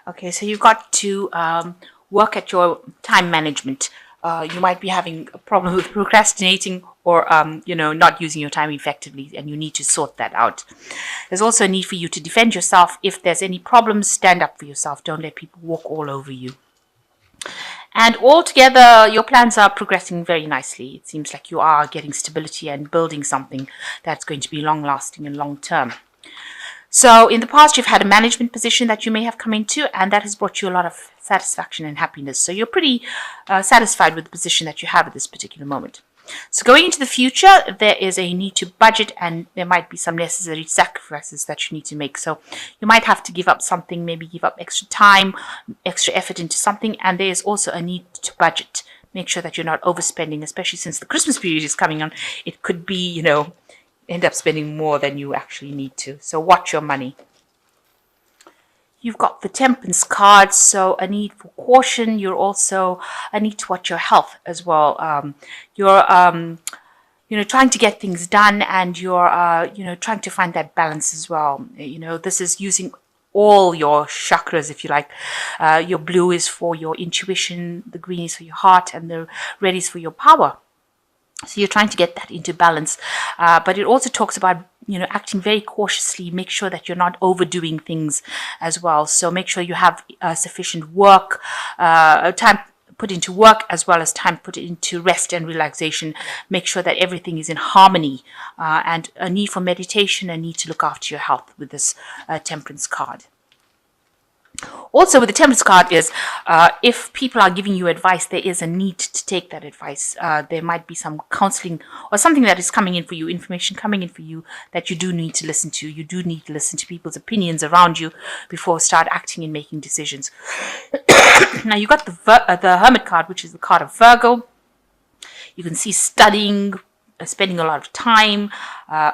Okay, so you've got to work at your time management. You might be having a problem with procrastinating or, not using your time effectively, and you need to sort that out. There's also a need for you to defend yourself. If there's any problems, stand up for yourself. Don't let people walk all over you. And altogether, your plans are progressing very nicely. It seems like you are getting stability and building something that's going to be long lasting and long term. So in the past, you've had a management position that you may have come into, and that has brought you a lot of satisfaction and happiness. So you're pretty satisfied with the position that you have at this particular moment. So going into the future, there is a need to budget, and there might be some necessary sacrifices that you need to make. So you might have to give up something, maybe give up extra time, extra effort into something, and there is also a need to budget. Make sure that you're not overspending, especially since the Christmas period is coming on. It could be, end up spending more than you actually need to. So watch your money. You've got the Temperance card, so a need for caution. You're also a need to watch your health as well. You're trying to get things done, and you're trying to find that balance as well. This is using all your chakras, if you like. Your blue is for your intuition, the green is for your heart, and the red is for your power. So you're trying to get that into balance. But it also talks about, acting very cautiously. Make sure that you're not overdoing things as well. So make sure you have sufficient work, time put into work, as well as time put into rest and relaxation. Make sure that everything is in harmony, and a need for meditation, a need to look after your health with this Temperance card. Also, with the Temperance card is, if people are giving you advice, there is a need to take that advice. There might be some counseling or something that is coming in for you, information coming in for you that you do need to listen to. You do need to listen to people's opinions around you before start acting and making decisions. Now, you got the Hermit card, which is the card of Virgo. You can see studying, spending a lot of time,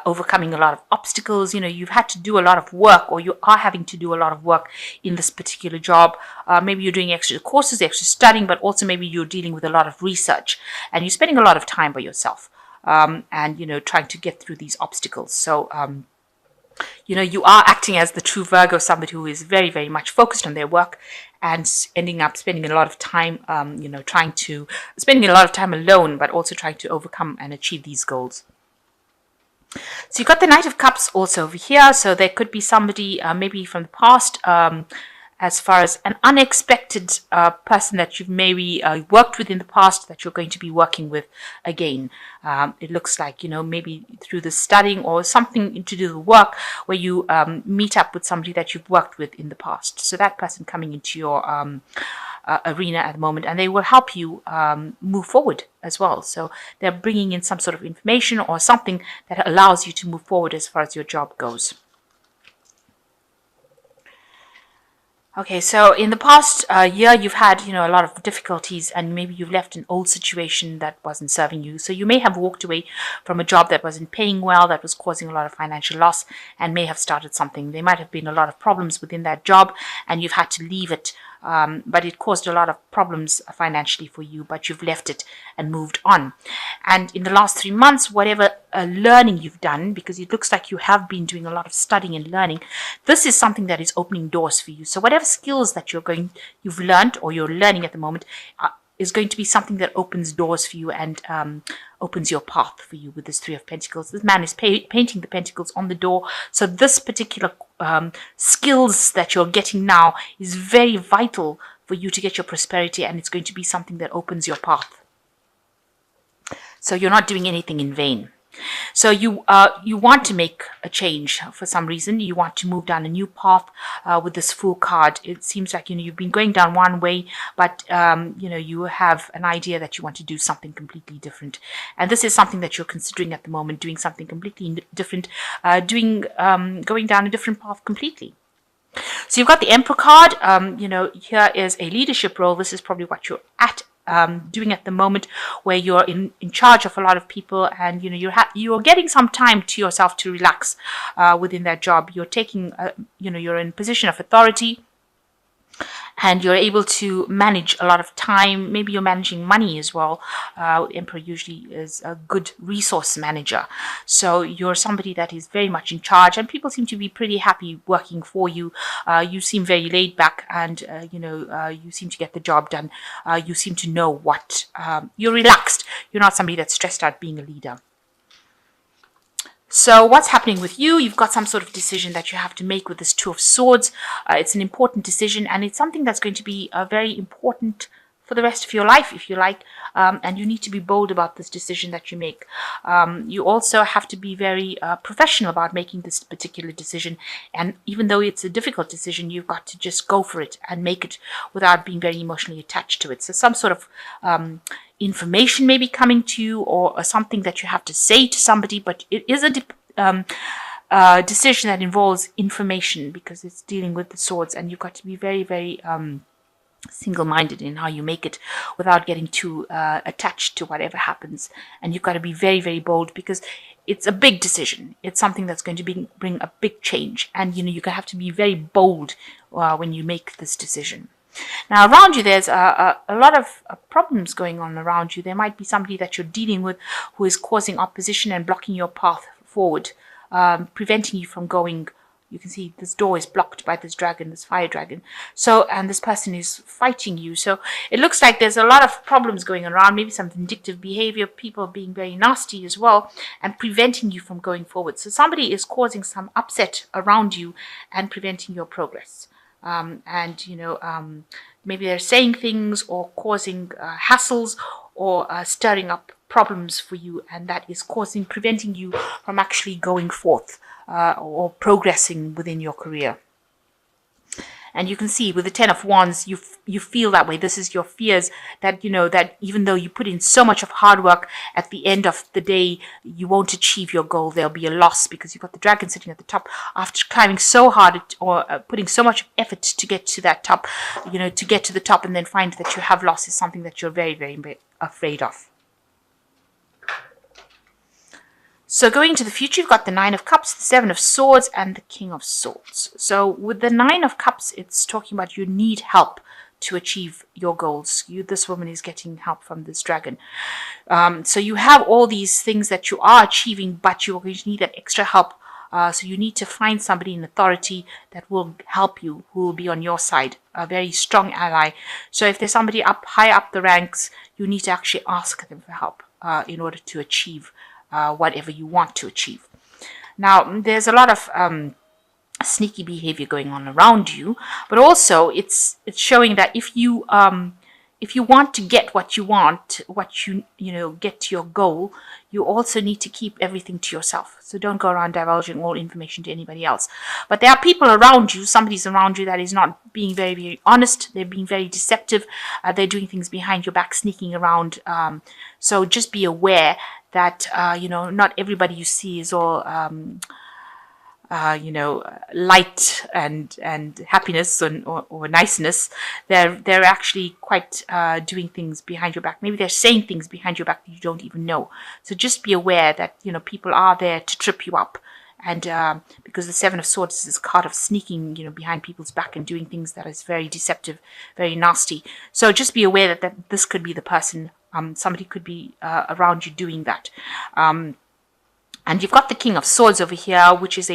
overcoming a lot of obstacles. You've had to do a lot of work, or you are having to do a lot of work in this particular job. Maybe you're doing extra courses, extra studying, but also maybe you're dealing with a lot of research, and you're spending a lot of time by yourself, and trying to get through these obstacles. So you are acting as the true Virgo, somebody who is very, very much focused on their work and ending up spending a lot of time, spending a lot of time alone, but also trying to overcome and achieve these goals. So you've got the Knight of Cups also over here. So there could be somebody maybe from the past, as far as an unexpected person that you've maybe worked with in the past that you're going to be working with again. It looks like, maybe through the studying or something to do with work where you meet up with somebody that you've worked with in the past. So that person coming into your arena at the moment, and they will help you move forward as well. So they're bringing in some sort of information or something that allows you to move forward as far as your job goes. Okay, so in the past year, you've had, a lot of difficulties, and maybe you've left an old situation that wasn't serving you. So you may have walked away from a job that wasn't paying well, that was causing a lot of financial loss, and may have started something. There might have been a lot of problems within that job, and you've had to leave it. But it caused a lot of problems financially for you, but you've left it and moved on. And in the last 3 months, whatever learning you've done, because it looks like you have been doing a lot of studying and learning, this is something that is opening doors for you. So whatever skills that you've learned or you're learning at the moment is going to be something that opens doors for you and opens your path for you with this Three of Pentacles. This man is painting the pentacles on the door. So this particular skills that you're getting now is very vital for you to get your prosperity, and it's going to be something that opens your path. So you're not doing anything in vain. So you want to make a change for some reason. You want to move down a new path with this Fool card. It seems like you've been going down one way, but you have an idea that you want to do something completely different. And this is something that you're considering at the moment, doing something completely different, going down a different path completely. So you've got the Emperor card. Here is a leadership role. This is probably what you're doing at the moment, where you're in charge of a lot of people, and you're getting some time to yourself to relax within that job. You're taking you're in a position of authority, and you're able to manage a lot of time. Maybe you're managing money as well. Emperor usually is a good resource manager. So you're somebody that is very much in charge, and people seem to be pretty happy working for you. You seem very laid back, and you seem to get the job done. You seem to know what, you're relaxed. You're not somebody that's stressed out being a leader. So what's happening with you? You've got some sort of decision that you have to make with this Two of Swords. It's an important decision, and it's something that's going to be very important for the rest of your life, if you like. And you need to be bold about this decision that you make. You also have to be very professional about making this particular decision. And even though it's a difficult decision, you've got to just go for it and make it without being very emotionally attached to it. So some sort of information may be coming to you, or something that you have to say to somebody, but it is a decision that involves information, because it's dealing with the swords, and you've got to be very, very single-minded in how you make it without getting too attached to whatever happens. And you've got to be very, very bold, because it's a big decision. It's something that's going to bring a big change, and you have to be very bold when you make this decision. Now, around you, there's a lot of problems going on around you. There might be somebody that you're dealing with who is causing opposition and blocking your path forward, preventing you from going. You can see this door is blocked by this dragon, this fire dragon. So, and this person is fighting you. So it looks like there's a lot of problems going around, maybe some vindictive behavior, people being very nasty as well, and preventing you from going forward. So somebody is causing some upset around you and preventing your progress. Maybe they're saying things or causing hassles, or stirring up problems for you, and that is preventing you from actually going forth or progressing within your career. And you can see with the Ten of Wands, you feel that way. This is your fears, that that even though you put in so much of hard work, at the end of the day you won't achieve your goal. There'll be a loss, because you've got the dragon sitting at the top. After climbing so hard, or putting so much effort to get to that top, to get to the top, and then find that you have lost, is something that you're very, very afraid of. So going into the future, you've got the Nine of Cups, the Seven of Swords, and the King of Swords. So with the Nine of Cups, it's talking about you need help to achieve your goals. This woman is getting help from this dragon. So you have all these things that you are achieving, but you're going to need that extra help. So you need to find somebody in authority that will help you, who will be on your side, a very strong ally. So if there's somebody high up the ranks, you need to actually ask them for help in order to achieve whatever you want to achieve. Now, there's a lot of sneaky behavior going on around you, but also it's showing that if you want to get what you want, get to your goal, you also need to keep everything to yourself. So don't go around divulging all information to anybody else. But there are people around you, somebody's around you that is not being very, very honest. They're being very deceptive. They're doing things behind your back, sneaking around. So just be aware that, not everybody you see is all, light and happiness or niceness. They're actually quite doing things behind your back. Maybe they're saying things behind your back that you don't even know. So just be aware that, people are there to trip you up. And because the Seven of Swords is this card of sneaking, behind people's back and doing things that is very deceptive, very nasty. So just be aware that this could be the person. Somebody could be around you doing that. And you've got the King of Swords over here, which is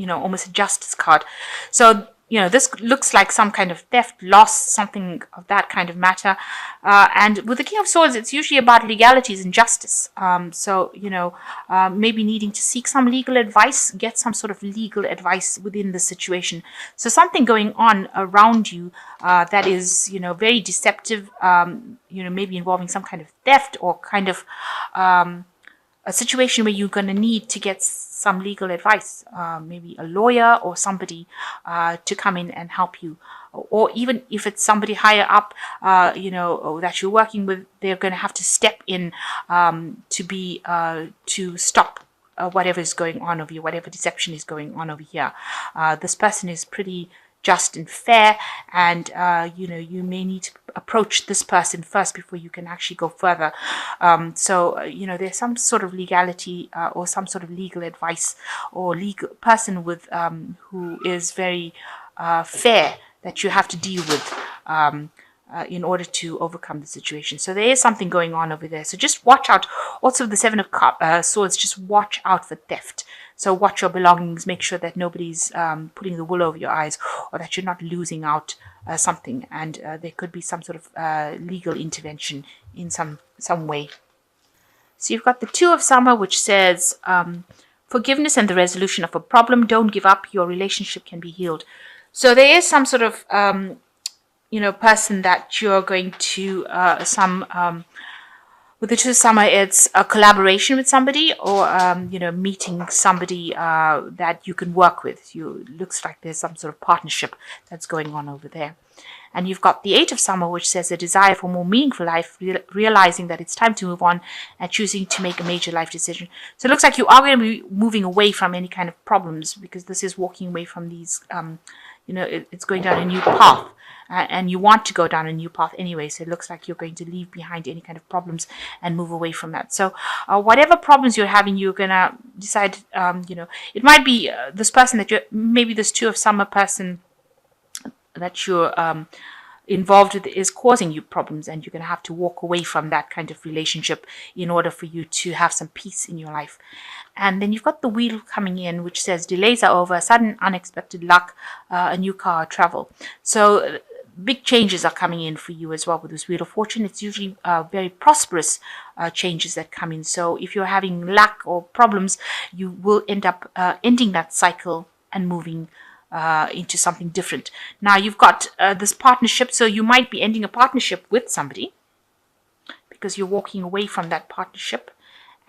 almost a justice card. So, this looks like some kind of theft, loss, something of that kind of matter. And with the King of Swords, it's usually about legalities and justice. Maybe needing to seek some legal advice, get some sort of legal advice within the situation. So something going on around you that is, very deceptive, maybe involving some kind of theft, or kind of a situation where you're going to need to get some legal advice, maybe a lawyer or somebody to come in and help you. Or even if it's somebody higher up, that you're working with, they're going to have to step in to stop whatever is going on over here, whatever deception is going on over here. This person is pretty just and fair, and you may need to approach this person first before you can actually go further. There's some sort of legality or some sort of legal advice or legal person with who is very fair that you have to deal with. in order to overcome the situation. So there is something going on over there. So just watch out. Also, the Seven of Swords, just watch out for theft. So watch your belongings. Make sure that nobody's putting the wool over your eyes, or that you're not losing out something. And there could be some sort of legal intervention in some way. So you've got the Two of Summer, which says forgiveness and the resolution of a problem. Don't give up. Your relationship can be healed. So there is some sort of person that you're going to with the Two of Summer, it's a collaboration with somebody, or meeting somebody that you can work with. Looks like there's some sort of partnership that's going on over there. And you've got the Eight of Summer, which says a desire for more meaningful life, realizing that it's time to move on and choosing to make a major life decision. So it looks like you are going to be moving away from any kind of problems, because this is walking away from these, it's going down a new path. And you want to go down a new path anyway, so it looks like you're going to leave behind any kind of problems and move away from that. So whatever problems you're having, you're going to decide, it might be this person maybe this Two of Summer person that you're involved with is causing you problems, and you're going to have to walk away from that kind of relationship in order for you to have some peace in your life. And then you've got the Wheel coming in, which says delays are over, sudden unexpected luck, a new car, travel. So big changes are coming in for you as well with this Wheel of Fortune. It's usually very prosperous changes that come in. So if you're having lack or problems, you will end up ending that cycle and moving into something different. Now you've got this partnership, so you might be ending a partnership with somebody because you're walking away from that partnership.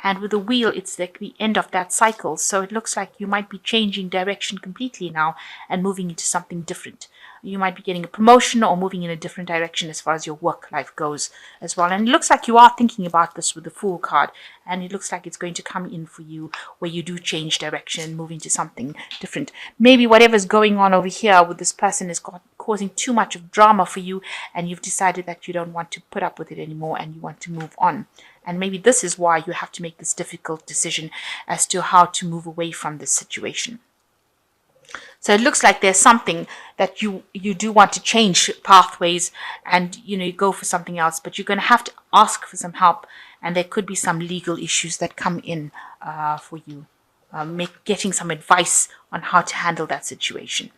And with the Wheel, it's like the end of that cycle. So it looks like you might be changing direction completely now and moving into something different. You might be getting a promotion or moving in a different direction as far as your work life goes as well. And it looks like you are thinking about this with the Fool card. And it looks like it's going to come in for you where you do change direction and move into something different. Maybe whatever's going on over here with this person is causing too much of drama for you, and you've decided that you don't want to put up with it anymore and you want to move on. And maybe this is why you have to make this difficult decision as to how to move away from this situation. So it looks like there's something that you do want to change pathways, and you go for something else, but you're going to have to ask for some help, and there could be some legal issues that come in for you, getting some advice on how to handle that situation.